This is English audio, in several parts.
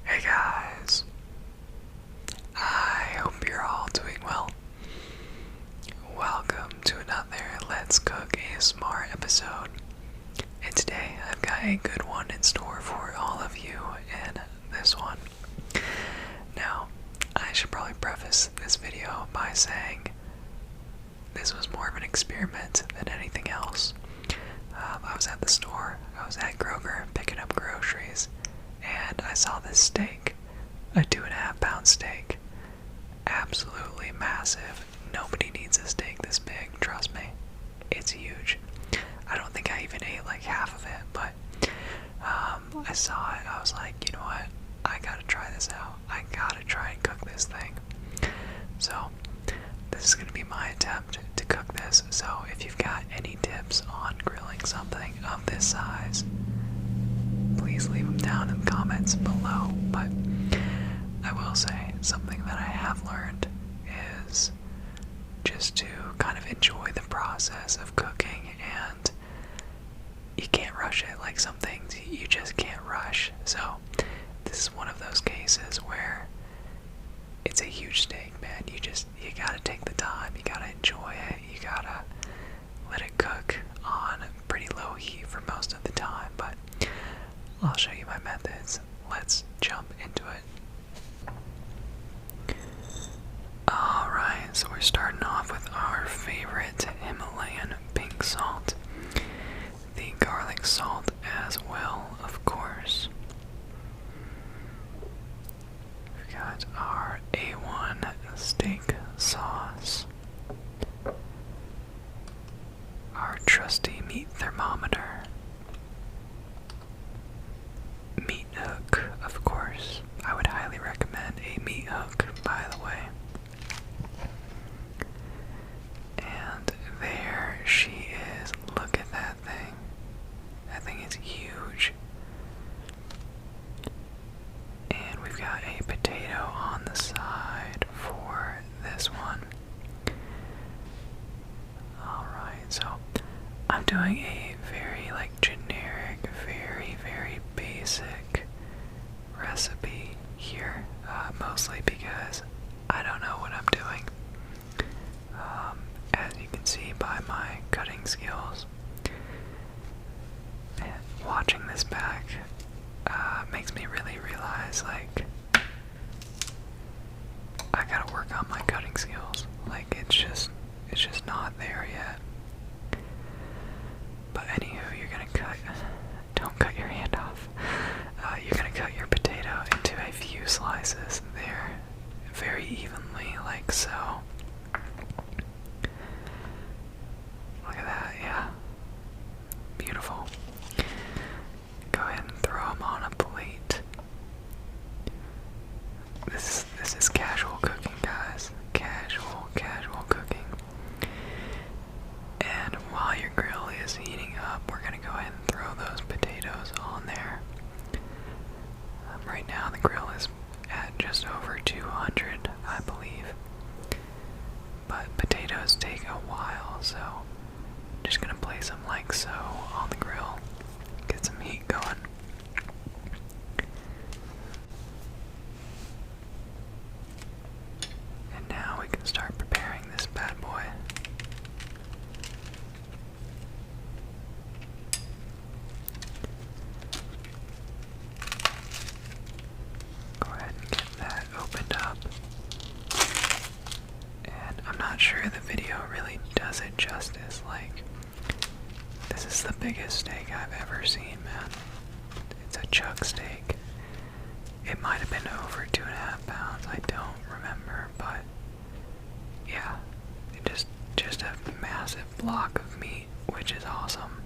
Hey guys, I hope you're all doing well. Welcome to another Let's Cook ASMR episode. And today I've got a good one in store for all of you in this one. Now, I should probably preface this video by saying this was more of an experiment than anything else. I was at the store, I was at Kroger picking up groceries, and I saw this steak, a 2.5 pound steak. Absolutely massive. Nobody needs a steak this big, trust me. It's huge. I don't think I even ate like half of it, but I saw it, I was like, you know what, I gotta try this out. I gotta try and cook this thing. So, this is gonna be my attempt to cook this, so if you've got any tips on grilling something of this size, please leave them down in the comments below. But I will say, something that I have learned is just to kind of enjoy the process of cooking, and you can't rush it. Like, some things you just can't rush. So this is one of those cases where it's a huge steak, man. You gotta take the time, you gotta enjoy it, you gotta let it cook on pretty low heat for most of the time. But I'll show you my methods. Let's jump into it. Alright, so we're starting off with our favorite Himalayan pink salt. The garlic salt as well, of course. We've got our A1 steak sauce. Our trusty meat thermometer. Meat hook, of course. I would highly recommend a meat hook, by the way. And there she is. Look at that thing. That thing is huge. And we've got a potato on the side for this one. Alright, so I'm doing a very generic, very basic recipe here, mostly because I don't know what I'm doing. As you can see by my cutting skills, and watching this back makes me really realize, I gotta work on my cutting skills. It's just not there yet. But anywho, you're gonna don't cut your hand off. You're gonna cut your potato into a few slices there, very evenly, like so. Look at that, yeah. Beautiful. Go ahead and throw them on a plate. This is casual cooking, guys. Casual cooking. And while your grill is heating up, we're gonna go ahead and throw those potatoes on there. Right now the grill is at just over 200, I believe. But potatoes take a while, so I'm just gonna place them like so on the grill. Get some heat going. And now we can start preparing this bad boy. Go ahead and get that opened up. And I'm not sure the video really does it justice. This is the biggest steak I've ever seen, man. It's a chuck steak. It might have been over 2.5 pounds, I don't remember, but yeah, just a massive block of meat, which is awesome.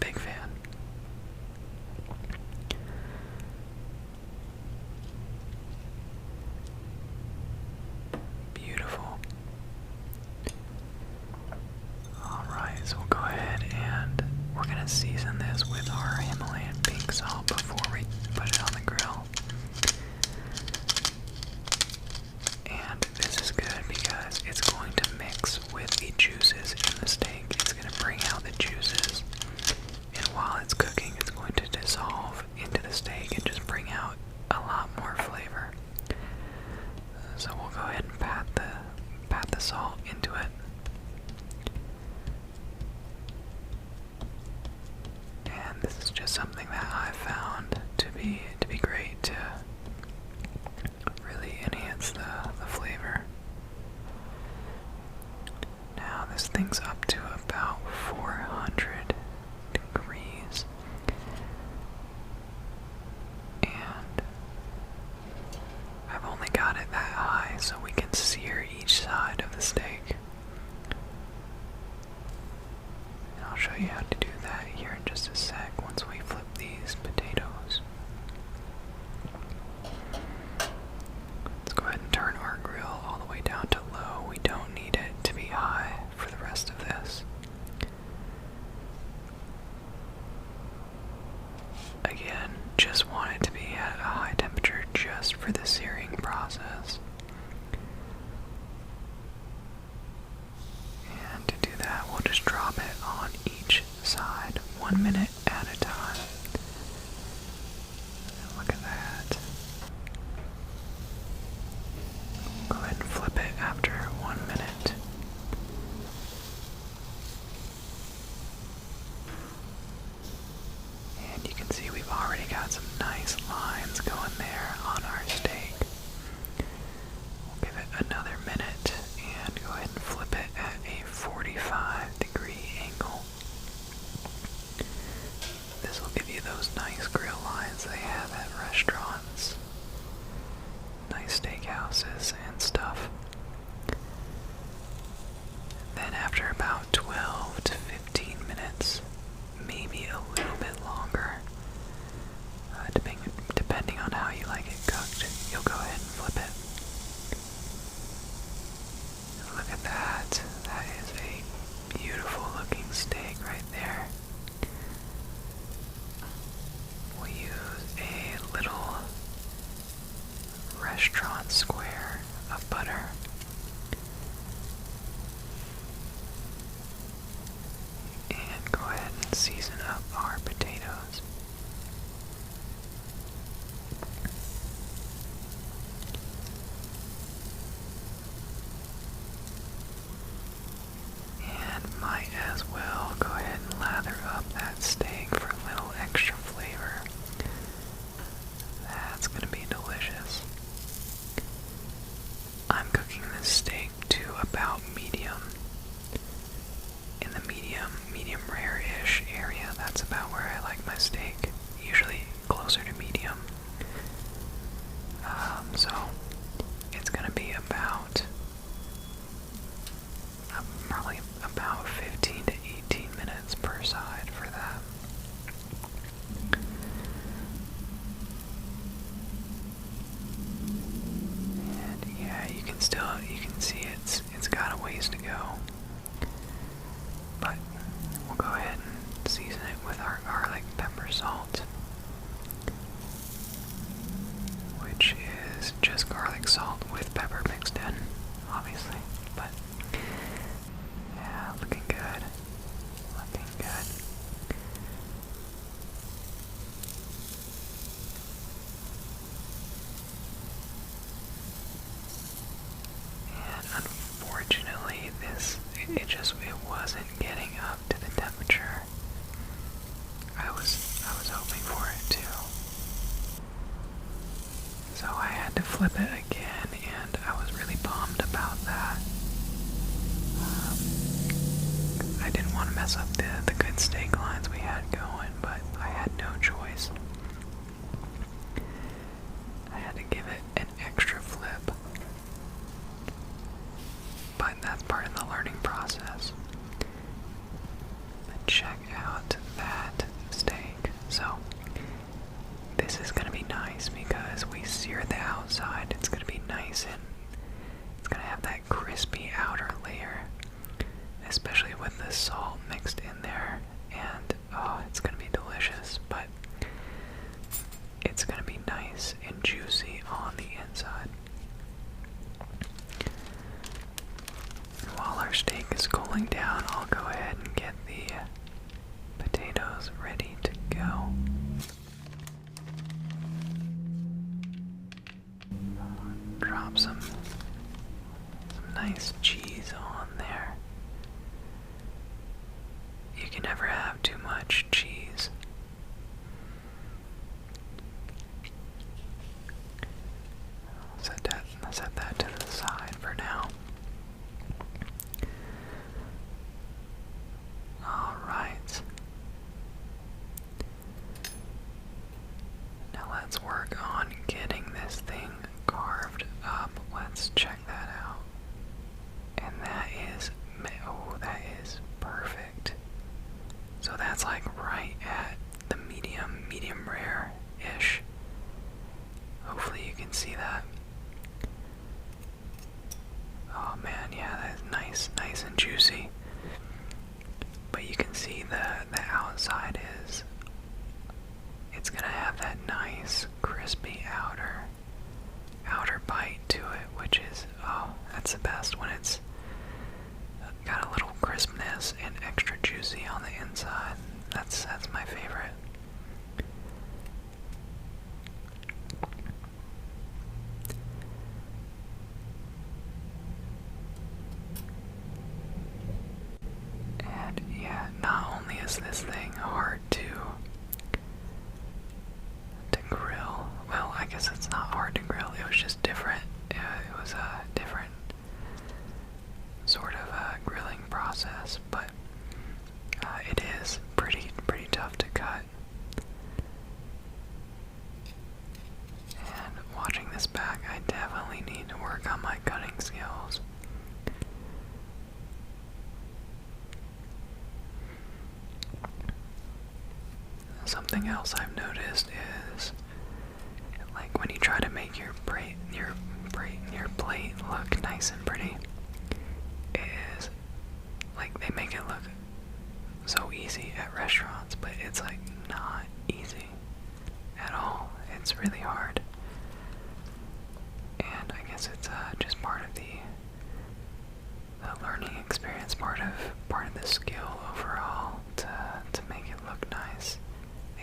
Big fan. Beautiful. Alright, so we'll go ahead and we're gonna season this with our Himalayan pink salt before we put it on the grill. And this is good because it's going to mix with the juices in the steak. It's going to bring out ways to go. But we'll go ahead and season it with our garlic pepper salt, which is just garlic salt with pepper mixed in, obviously. But yeah, looking good. Looking good. And unfortunately, it wasn't getting up to the temperature I was hoping for it to. So I had to flip it again, and I was really bummed about that. I didn't want to mess up the good steak lines we had going, but I had no choice. I had to give it an extra flip. But that's part of the learning process. But check out that steak. So, this is going to be nice because we seared the outside. It's going to be nice and it's going to have that crispy outer layer, especially with the salt mixed in there. And, oh, it's going to be delicious. But it's going to be nice and juicy on the inside. While our steak is cooling down, I'll go ahead and get the potatoes ready to go. Drop some nice cheese on there. You can never have too much cheese. Set that to the side for now. Alright. Now let's work on getting this thing carved up. Let's check that out. And that is perfect. So that's like right at the medium rare-ish. Hopefully you can see that. Oh man, yeah, that is nice and juicy. But you can see the outside is, it's gonna have that nice crispy outer bite to it, which is, oh, that's the best when it's got a little crispness and extra juicy on the inside. That's my favorite. And yeah, not only is this thing hard to grill, well, I guess it's not hard to grill, it was just different. It was a different sort of grilling process, but it is pretty tough to cut. And watching this back, I definitely need to work on my cutting skills. Something else I've noticed is, like, when you try to make your plate look nice and pretty, is like they make it look so easy at restaurants, but it's like not easy at all. It's really hard, and I guess it's just part of the learning experience, part of the skill overall to make it look nice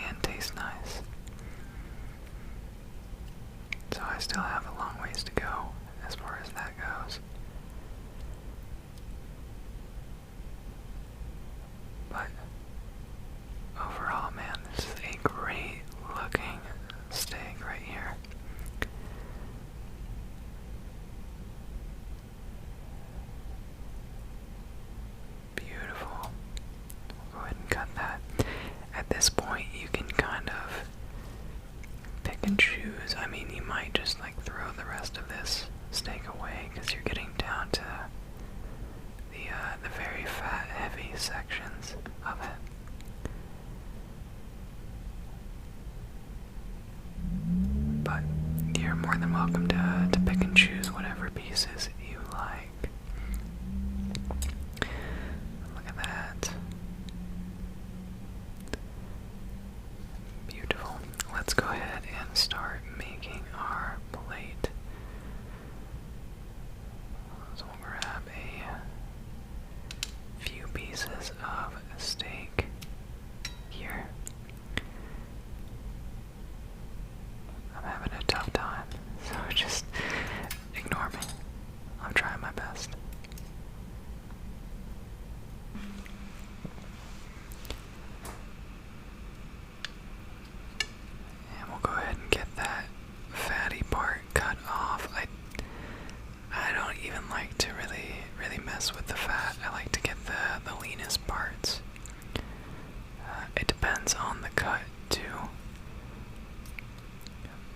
and taste nice. So I still have a long ways to go as far as that goes. But overall, man, this is a great looking steak right here. Beautiful. We'll go ahead and cut that. At this point, you can kind of pick and choose. I mean, you might just like throw the rest of this steak away because you're getting down to the very fat, heavy sections of it. But you're more than welcome to pick and choose whatever pieces you like.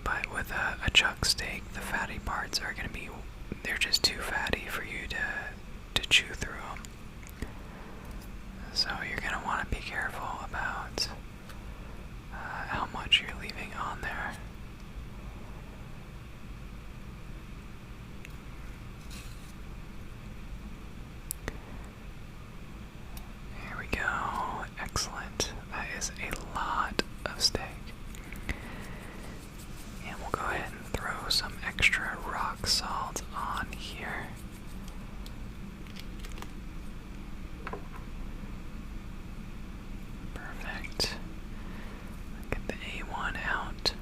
But with a chuck steak, the fatty parts are going to be, they're just too fatty for you to chew through them. So you're going to want to be careful about how much you're leaving on there. Here we go. Excellent. That is a lot of steak. And we'll go ahead and throw some extra rock salt on here. Perfect. Get the A1 out.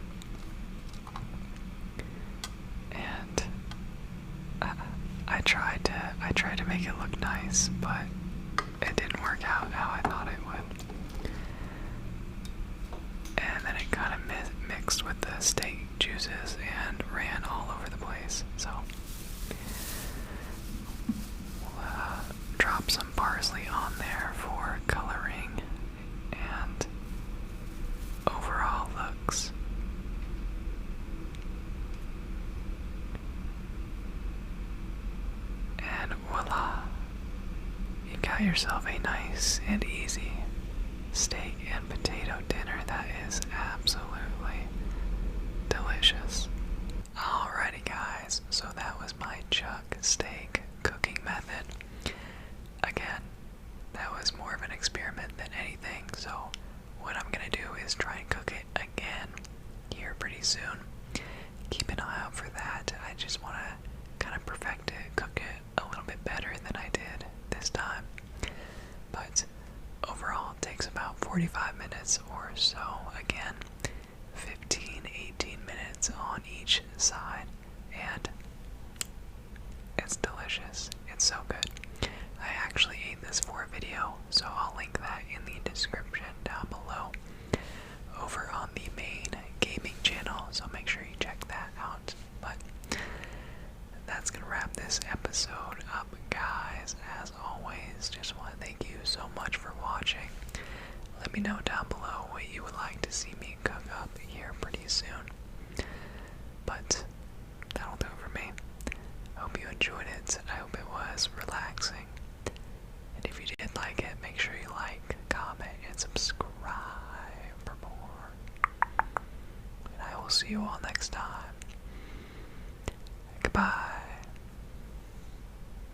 And I tried to make it look nice, but it didn't work out how I thought it would. And then it kind of mixed with the steak juices and ran all over the place. So we'll drop some parsley on there for coloring and overall looks. And voila! You got yourself a nice and easy steak and potato dinner that is absolutely delicious. Alrighty guys, so that was my chuck steak cooking method. Again, that was more of an experiment than anything, so what I'm gonna do is try and cook it again here pretty soon. Keep an eye out for that. I just want to kind of perfect it, cook it a little bit better than I did this time. But overall, it takes about 45 minutes or so. Again, 15-18 minutes on each side, and it's delicious. It's so good. I actually ate this for a video, so I'll link that in the description down below over on the main gaming channel, so make sure you check that out. But that's gonna wrap this episode up, guys. As always, just want to thank you so much for watching. Let me know down below what you would like to see me cook up here pretty soon. But that'll do it for me. Hope you enjoyed it. I hope it was relaxing. And if you did like it, make sure you like, comment, and subscribe for more. And I will see you all next time. Goodbye.